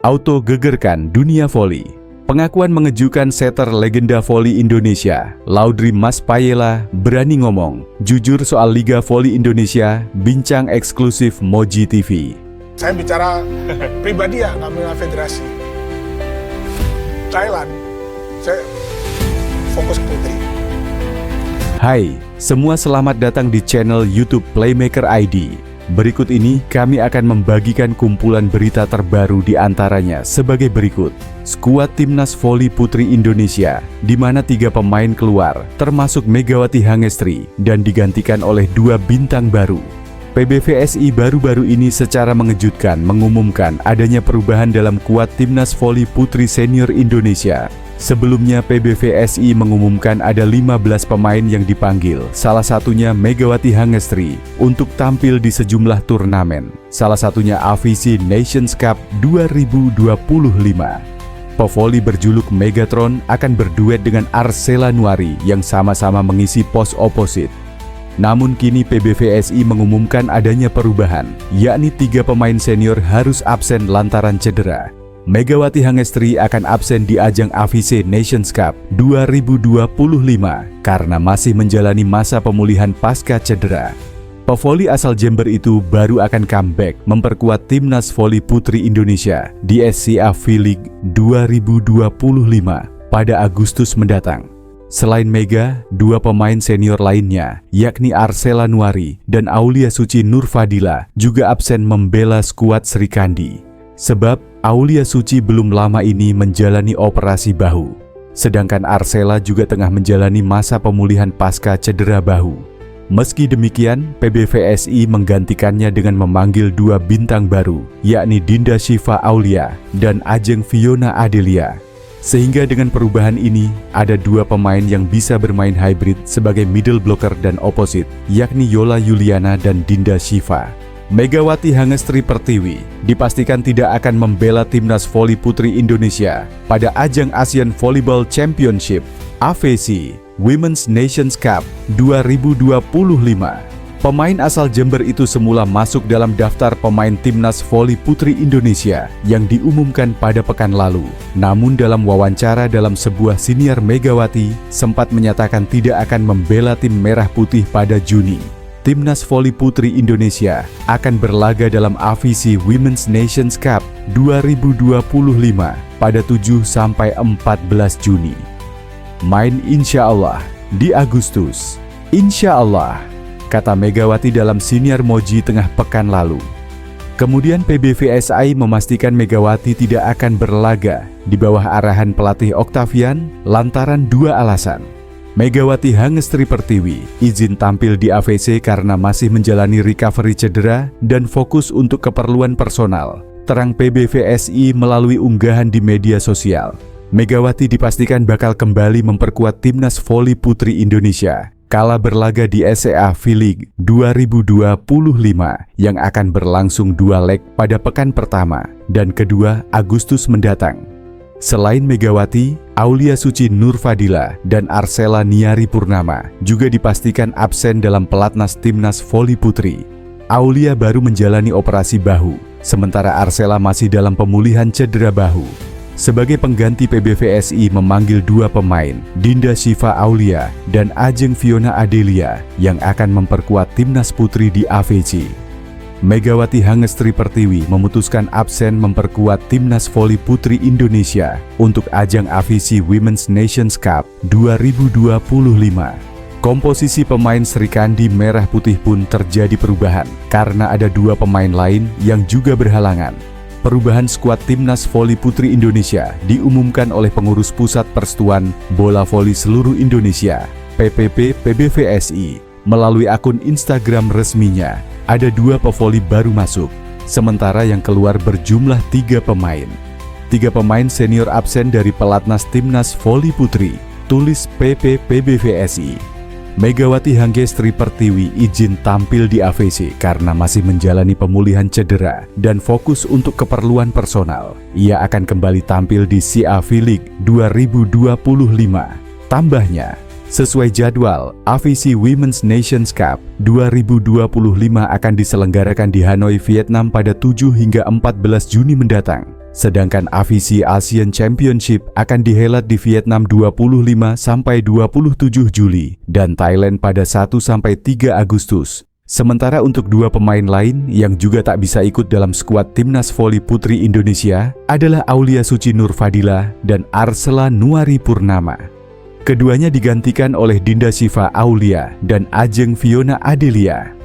Auto gegerkan dunia voli. Pengakuan mengejutkan setter legenda voli Indonesia, Laudri Mas Payela, berani ngomong. Jujur soal Liga Voli Indonesia, bincang eksklusif Moji TV. Saya bicara pribadi ya, nggak mengenai federasi. Thailand, saya fokus ke putri. Hai, semua selamat datang di channel YouTube Playmaker ID. Berikut ini kami akan membagikan kumpulan berita terbaru di antaranya sebagai berikut. Skuad Timnas Voli Putri Indonesia, di mana 3 pemain keluar, termasuk Megawati Hangestri, dan digantikan oleh 2 bintang baru. PBVSI baru-baru ini secara mengejutkan mengumumkan adanya perubahan dalam skuad Timnas Voli Putri Senior Indonesia. Sebelumnya PBVSI mengumumkan ada 15 pemain yang dipanggil, salah satunya Megawati Hangestri, untuk tampil di sejumlah turnamen, salah satunya AVC Nations Cup 2025. Pevoli berjuluk Megatron akan berduet dengan Arsela Nuari yang sama-sama mengisi pos oposit. Namun kini PBVSI mengumumkan adanya perubahan, yakni 3 pemain senior harus absen lantaran cedera. Megawati Hangestri akan absen di ajang AVC Nations Cup 2025 karena masih menjalani masa pemulihan pasca cedera. Pevoli asal Jember itu baru akan comeback memperkuat Timnas Voli Putri Indonesia di SCA V-League 2025 pada Agustus mendatang. Selain Mega, 2 pemain senior lainnya, yakni Arsela Nuari dan Aulia Suci Nurfadila, juga absen membela skuad Sri Kandi. Sebab Aulia Suci belum lama ini menjalani operasi bahu. Sedangkan Arsela juga tengah menjalani masa pemulihan pasca cedera bahu. Meski demikian, PBVSI menggantikannya dengan memanggil 2 bintang baru, yakni Dinda Syifa Aulia dan Ajeng Fiona Adelia. Sehingga dengan perubahan ini, ada 2 pemain yang bisa bermain hybrid sebagai middle blocker dan opposite, yakni Yola Yuliana dan Dinda Syifa. Megawati Hangestri Pertiwi dipastikan tidak akan membela Timnas Voli Putri Indonesia pada ajang Asian Volleyball Championship AVC Women's Nations Cup 2025. Pemain asal Jember itu semula masuk dalam daftar pemain Timnas Voli Putri Indonesia yang diumumkan pada pekan lalu. Namun dalam wawancara dalam sebuah siniar, Megawati sempat menyatakan tidak akan membela tim merah putih pada Juni. Timnas Voli Putri Indonesia akan berlaga dalam AVC Women's Nations Cup 2025 pada 7-14 Juni. Main insya Allah di Agustus. Insya Allah, kata Megawati dalam siniar Moji tengah pekan lalu. Kemudian PBVSI memastikan Megawati tidak akan berlaga di bawah arahan pelatih Octavian lantaran 2 alasan. Megawati Hangestri Pertiwi izin tampil di AVC karena masih menjalani recovery cedera dan fokus untuk keperluan personal, terang PBVSI melalui unggahan di media sosial. Megawati dipastikan bakal kembali memperkuat Timnas Voli Putri Indonesia kala berlaga di SCA V-League 2025 yang akan berlangsung 2 leg pada pekan pertama dan kedua Agustus mendatang. Selain Megawati, Aulia Suci Nurfadila dan Arsela Niari Purnama juga dipastikan absen dalam pelatnas Timnas Voli Putri. Aulia baru menjalani operasi bahu, sementara Arsela masih dalam pemulihan cedera bahu. Sebagai pengganti, PBVSI memanggil 2 pemain, Dinda Syifa Aulia dan Ajeng Fiona Adelia, yang akan memperkuat Timnas Putri di AVC. Megawati Hangestri Pertiwi memutuskan absen memperkuat Timnas Voli Putri Indonesia untuk ajang AVC Women's Nations Cup 2025. Komposisi pemain Sri Kandi Merah Putih pun terjadi perubahan karena ada 2 pemain lain yang juga berhalangan. Perubahan skuad Timnas Voli Putri Indonesia diumumkan oleh Pengurus Pusat Persatuan Bola Voli Seluruh Indonesia (PPP) PBVSI melalui akun Instagram resminya. Ada 2 pevoli baru masuk, sementara yang keluar berjumlah 3 pemain. 3 pemain senior absen dari pelatnas Timnas Voli Putri, tulis PP PBVSI. Megawati Hangestri Pertiwi izin tampil di AVC karena masih menjalani pemulihan cedera dan fokus untuk keperluan personal. Ia akan kembali tampil di SCA V-League 2025. Tambahnya, sesuai jadwal, AVC Women's Nations Cup 2025 akan diselenggarakan di Hanoi, Vietnam pada 7 hingga 14 Juni mendatang. Sedangkan AVC Asian Championship akan dihelat di Vietnam 25 sampai 27 Juli dan Thailand pada 1 sampai 3 Agustus. Sementara untuk dua pemain lain yang juga tak bisa ikut dalam skuad Timnas Voli Putri Indonesia adalah Aulia Suci Nurfadila dan Arsela Nuari Purnama. Keduanya digantikan oleh Dinda Siva Aulia dan Ajeng Fiona Adelia.